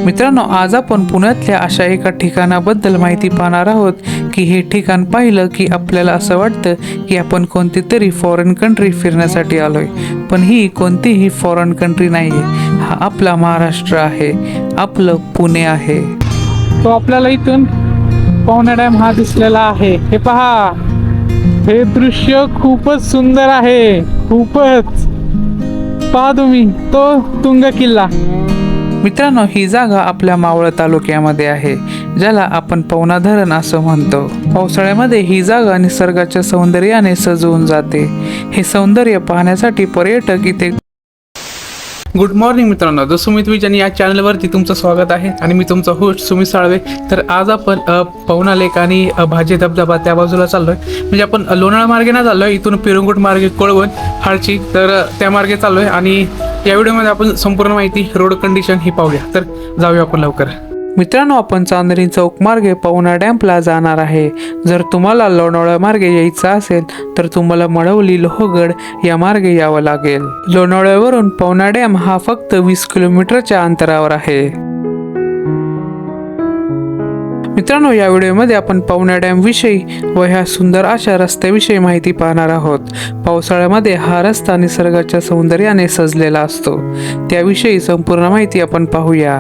मित्रांनो, आज आपण पुण्यातल्या अशा एका ठिकाणाबद्दल माहिती पाहणार आहोत की हे ठिकाण पाहिलं की आपल्याला असं वाटतं की आपण कोणती तरी फॉरेन कंट्री फिरण्यासाठी आलोय. पण ही कोणतीही फॉरेन कंट्री नाहीये. हा आपला महाराष्ट्र आहे, आपलं पुणे आहे. तो आपल्याला इथून पवना डॅम हा दिसलेला आहे. हे पहा, हे दृश्य खूपच सुंदर आहे. खूपच पहा तुम्ही तो तुंग किल्ला. मित्रांनो, ही जागा आपल्या मावळ तालुक्यामध्ये आहे, ज्याला आपण पवना धरण असं म्हणतो. पावसाळ्यामध्ये ही जागा निसर्गाच्या सौंदर्याने सजवून जाते. हे सौंदर्य पाहण्यासाठी पर्यटक इथे. गुड मॉर्निंग मित्रांनो, द सुमित विजन या चॅनलवरती तुमचं स्वागत आहे आणि मी तुमचा होस्ट सुमित साळवे. तर आज आपण पवना लेक आणि भाजे धबधबा त्या बाजूला चाललोय. म्हणजे आपण लोणाळा मार्गे ना चाललोय, इथून पिरंगुट मार्गे कोळवण हाळची, तर त्या मार्गे चाललोय. आणि या व्हिडिओमध्ये आपण संपूर्ण माहिती, रोड कंडिशन ही पाहूया. तर जाऊया आपण लवकर. मित्रांनो, आपण चांदणी चौक मार्गे पवना डॅम्पला जाणार आहे. जर तुम्हाला लोणावळा मार्गे यायचं असेल तर तुम्हाला मळवली लोहगड या मार्गे यावं लागेल. लोणावळ्यावरून पवना डॅम हा फक्त 20 किलोमीटरच्या अंतरावर आहे. मित्रांनो, या व्हिडिओमध्ये आपण पवना डॅम विषयी व ह्या सुंदर अशा रस्त्याविषयी माहिती पाहणार आहोत. पावसाळ्यामध्ये हा रस्ता निसर्गाच्या सौंदर्याने सजलेला असतो. त्याविषयी संपूर्ण माहिती आपण पाहूया.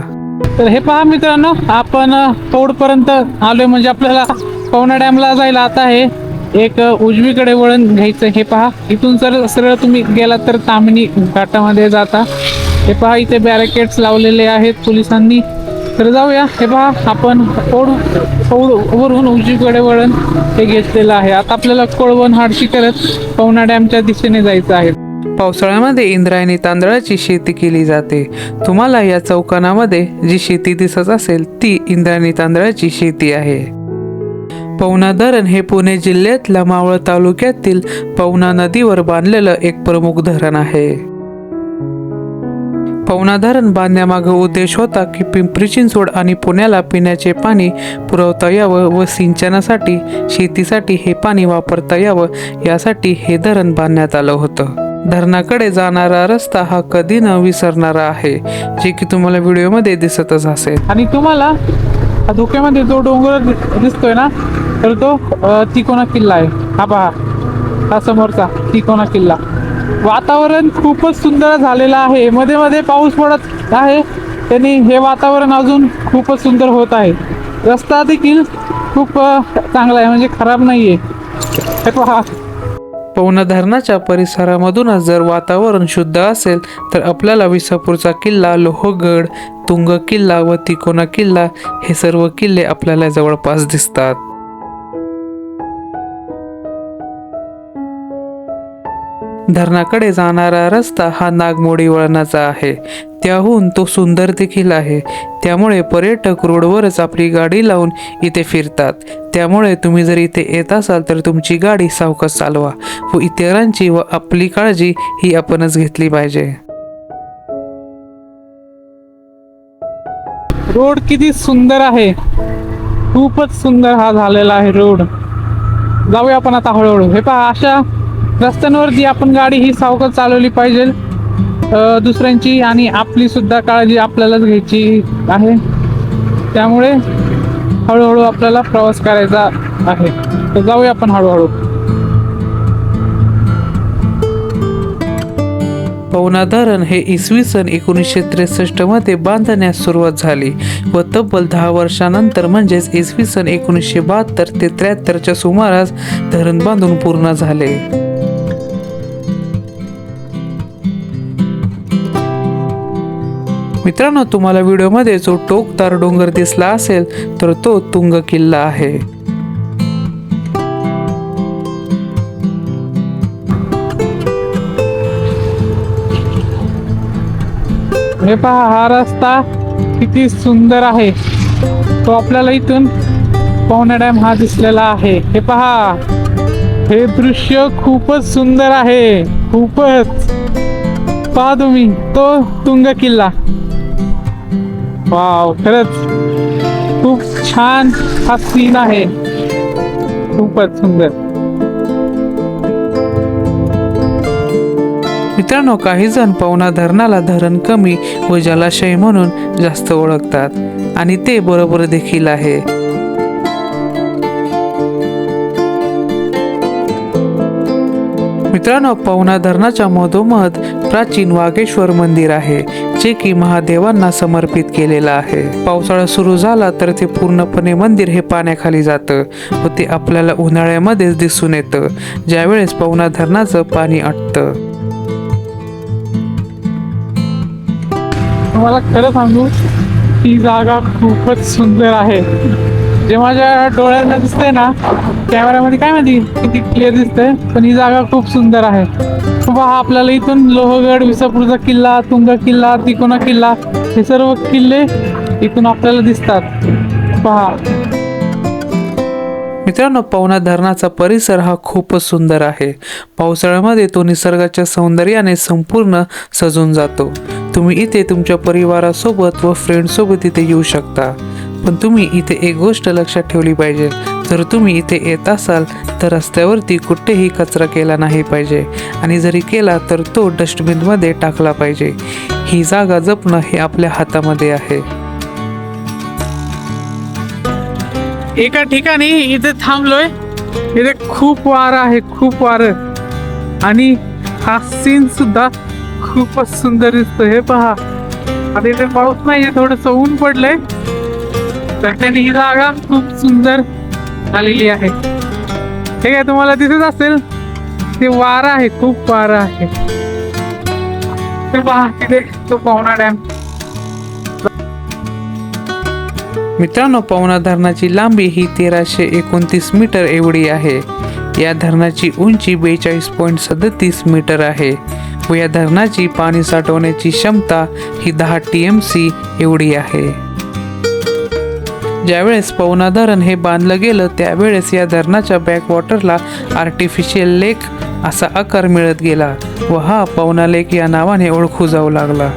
तर हे पहा मित्रांनो, आपण पौडपर्यंत आलोय. म्हणजे आपल्याला पवना डॅमला जायला आता हे एक उजवीकडे वळण घ्यायचं. हे पहा, इथून जर सरळ तुम्ही गेला तर ताम्हिणी घाटामध्ये जाता. हे पहा, इथे बॅरिकेड्स लावलेले आहेत पोलिसांनी. तर जाऊया. हे पहा, आपण पौडवरून उजवीकडे वळण हे घेतलेलं आहे. आता आपल्याला कोळवण हाडशी करत पवना डॅमच्या दिशेने जायचं आहे. पावसाळ्यामध्ये इंद्रायणी तांदळाची शेती केली जाते. तुम्हाला या चौकानामध्ये जी शेती दिसत असेल ती इंद्रायणी तांदळाची शेती आहे. पवना धरण हे पुणे जिल्ह्यातल्या मावळ तालुक्यातील पवना नदीवर बांधलेलं एक प्रमुख धरण आहे. पवना धरण बांधण्यामागे उद्देश होता की पिंपरी चिंचवड आणि पुण्याला पिण्याचे पाणी पुरवता यावं व सिंचनासाठी, शेतीसाठी हे पाणी वापरता यावं, यासाठी हे धरण बांधण्यात आलं होतं. धरणाकडे जाणारा रस्ता हा कधी न विसरणारा आहे, जे की तुम्हाला व्हिडिओमध्ये दिसतच असेल. आणि तुम्हाला धोक्यामध्ये जो डोंगर दिसतोय ना, तर तो तिकोना किल्ला आहे. हा पहा, हा समोरचा तिकोना किल्ला. वातावरण खूपच सुंदर झालेलं आहे. मध्ये मध्ये पाऊस पडत आहे, त्यांनी हे वातावरण अजून खूपच सुंदर होत आहे. रस्ता देखील खूप चांगला आहे, म्हणजे खराब नाहीये. हे पहा, पवना धरणाच्या परिसरामधूनच जर वातावरण शुद्ध असेल तर आपल्याला विसापूरचा किल्ला, लोहगड, तुंग किल्ला व तिकोना किल्ला हे सर्व किल्ले आपल्याला जवळपास दिसतात. धरणाकडे जाणारा रस्ता हा नागमोडी वळणाचा आहे. त्याहून तो सुंदर देखील आहे. त्यामुळे पर्यटक रोडवरच आपली गाडी लावून इथे फिरतात. त्यामुळे तुम्ही जर इथे येत असाल तर तुमची गाडी सावकाश चालवा व इतरांची व आपली काळजी ही आपणच घेतली पाहिजे. रोड किती सुंदर आहे, खूपच सुंदर हा झालेला आहे रोड. जाऊया आपण आता हळूहळू. हे पहा, अशा रस्त्यांवरती आपण गाडी ही सावकाश चालवली पाहिजे. दुसऱ्यांची आणि आपली सुद्धा काळजी आपल्यालाच घ्यायची आहे. त्यामुळे हळूहळू आपल्याला प्रवास करायचा आहे. तर जाऊया आपण हळूहळू. पवना धरण हे इसवी सन 1963 मध्ये बांधण्यास सुरुवात झाली व तब्बल 10 वर्षानंतर म्हणजेच इसवी सन 1972 ते 73च्या सुमारास धरण बांधून पूर्ण झाले. मित्रांनो, तुम्हाला व्हिडिओमध्ये जो टोकदार डोंगर दिसला असेल तर तो तुंग किल्ला आहे. हे पहा, हा रस्ता किती सुंदर आहे. तो आपल्याला इथून पवना डॅम हा दिसलेला आहे. हे पहा, हे दृश्य खूपच सुंदर आहे. खूपच पहा तुम्ही तो तुंग किल्ला. वाव, खरंच खूप छान हा सीन आहे. खूपच सुंदर. मित्रांनो, काही जण पवना धरणाला धरण कमी व जलाशय म्हणून जास्त ओळखतात आणि ते बरोबर देखील आहे. मित्रांनो, पवना धरणाच्या मधोमध प्राचीन वाघेश्वर मंदिर आहे, जे की महादेवांना समर्पित केलेलं आहे. पावसाळा सुरू झाला तर ते पूर्णपणे मंदिर हे पाण्याखाली जातं व ते आपल्याला उन्हाळ्यामध्येच दिसून येतं, ज्यावेळेस पवना धरणाचं पाणी आटतं. तुम्हाला खरं सांगू, ही जागा खूपच सुंदर आहे. जे माझ्या डोळ्यांना दिसतंय ना, कॅमेऱ्यामध्ये काय माहिती किती क्लिअर दिसतंय, पण ही जागा खूप सुंदर आहे. पहा, आपल्याला इथून लोहगड, विसापूरचा किल्ला, तुंग किल्ला, तिकोना किल्ला हे सर्व किल्ले इथून आपल्याला दिसतात. पहा मित्रांनो, पवना धरणाचा परिसर हा खूपच सुंदर आहे. पावसाळ्यामध्ये तो निसर्गाच्या सौंदर्याने संपूर्ण सजून जातो. तुम्ही इथे तुमच्या परिवारासोबत व फ्रेंडसोबत इथे येऊ शकता. पण तुम्ही इथे एक गोष्ट लक्षात ठेवली पाहिजे, जर तुम्ही इथे येत असाल तर रस्त्यावरती कुठेही कचरा केला नाही पाहिजे आणि जरी केला तर तो डस्टबिनमध्ये टाकला पाहिजे. ही जागा जपणं हे आपल्या हातामध्ये आहे. एका ठिकाणी इथे थांबलोय. इथे खूप वारं आहे, खूप वारं, आणि हा सीन सुद्धा खूपच सुंदर दिसतो. हे पहा, आता इथे पाऊस नाहीये, थोडस ऊन पडलंय, तर त्याने ही जागा खूप सुंदर झालेली आहे. हे काय तुम्हाला दिसत असेल, ते वारं आहे, खूप वारं आहे. ते पहा, तिथे तो पवना डॅम. मित्रांनो, पवना धरणाची लांबी ही 1329 मीटर एवढी आहे. या धरणाची उंची 42.37 मीटर आहे व या धरणाची पाणी साठवण्याची क्षमता ही 10 TMC एवढी आहे. ज्यावेळेस पवना धरण हे बांधलं गेलं त्यावेळेस या धरणाच्या बॅकवॉटरला आर्टिफिशियल लेक असा आकार मिळत गेला व हा पवना लेक या नावाने ओळखू जाऊ लागला.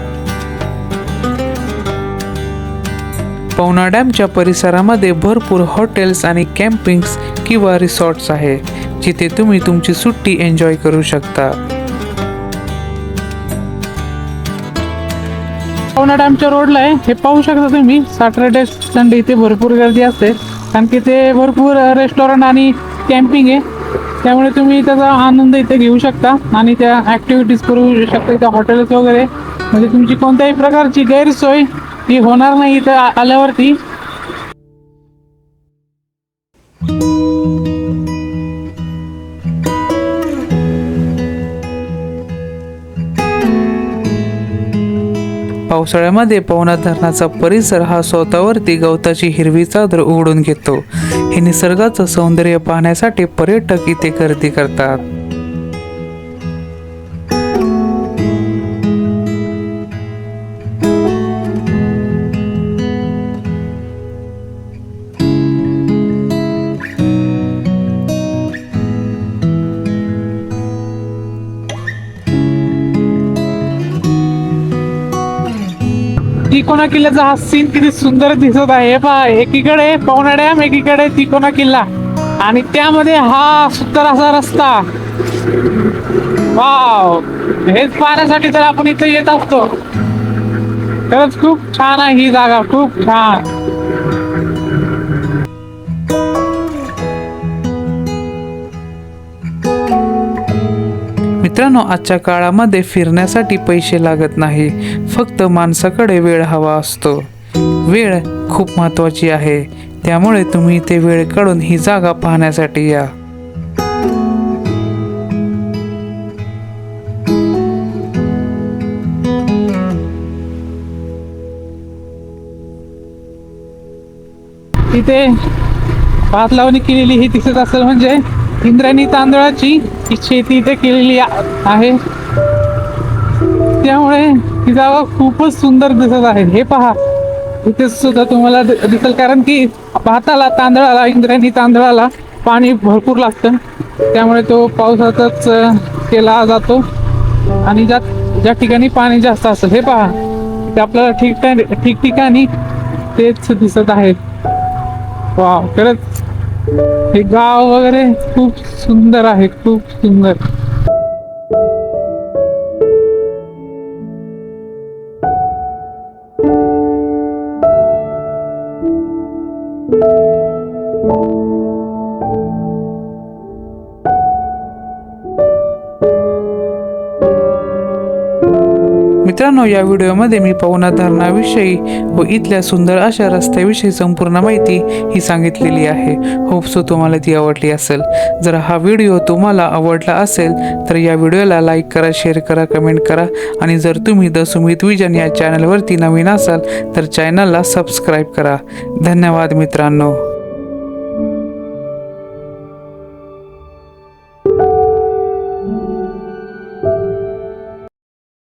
पवना डॅमच्या परिसरामध्ये भरपूर हॉटेल्स आणि कॅम्पिंग्स किंवा रिसॉर्ट्स आहे, जिथे तुम्ही तुमची सुट्टी एन्जॉय करू शकता. पवना डॅमच्या रोडला आहे, हे पाहू शकता तुम्ही. सॅटर्डे संडे इथे भरपूर गर्दी असते, कारण की ते भरपूर रेस्टॉरंट आणि कॅम्पिंग आहे. त्यामुळे तुम्ही त्याचा आनंद इथे घेऊ शकता आणि त्या ॲक्टिव्हिटीज करू शकता. इथे हॉटेल्स वगैरे, म्हणजे तुमची कोणत्याही प्रकारची गैरसोय ही होणार नाही इथं आल्यावरती. पावसाळ्यामध्ये पवना धरणाचा परिसर हा स्वतःवरती गवताची हिरवी चादर उघडून घेतो. हे निसर्गाचं सौंदर्य पाहण्यासाठी पर्यटक इथे गर्दी करतात. तिकोना किल्ल्याचा हा सीन किती सुंदर दिसत आहे. पहा, एकीकडे पवना डॅम, एकीकडे तिकोना किल्ला, आणि त्यामध्ये हा सुंदर असा रस्ता. वाव, हेच पाहण्यासाठी तर आपण इथे येत असतो. खरंच खूप छान आहे ही जागा, खूप छान. मित्रांनो, आजच्या काळामध्ये फिरण्यासाठी पैसे लागत नाही, फक्त माणसाकडे वेळ हवा असतो. वेळ खूप महत्त्वाची आहे, त्यामुळे तुम्ही इथे वेळ काढून ही जागा पाहण्यासाठी या. इथे भात लावणी केलेली ही दिसत असेल, म्हणजे इंद्रायणी तांदळाची शेती इथे केलेली आहे. त्यामुळे ही जागा खूपच सुंदर दिसत आहे. हे पहा, इथे सुद्धा तुम्हाला दिसेल, कारण की भाताला, तांदळाला, इंद्रायणी तांदळाला पाणी भरपूर लागतं. त्यामुळे तो पावसातच केला जातो आणि ज्या ठिकाणी पाणी जास्त असेल, हे पहा, ते आपल्याला ठिकठिकाणी तेच दिसत आहे. वाव, खरंच हे गाव वगैरे खूप सुंदर आहे, खूप सुंदर. मित्रांनो, या व्हिडिओमध्ये मी पवना धरणाविषयी व इथल्या सुंदर अशा रस्त्याविषयी संपूर्ण माहिती ही सांगितलेली आहे. होप सो तुम्हाला ती आवडली असेल. जर हा व्हिडिओ तुम्हाला आवडला असेल तर या व्हिडिओला लाईक करा, शेअर करा, कमेंट करा आणि जर तुम्ही द सुमित विजन या चॅनलवरती नवीन असाल तर चॅनलला सबस्क्राईब करा. धन्यवाद मित्रांनो.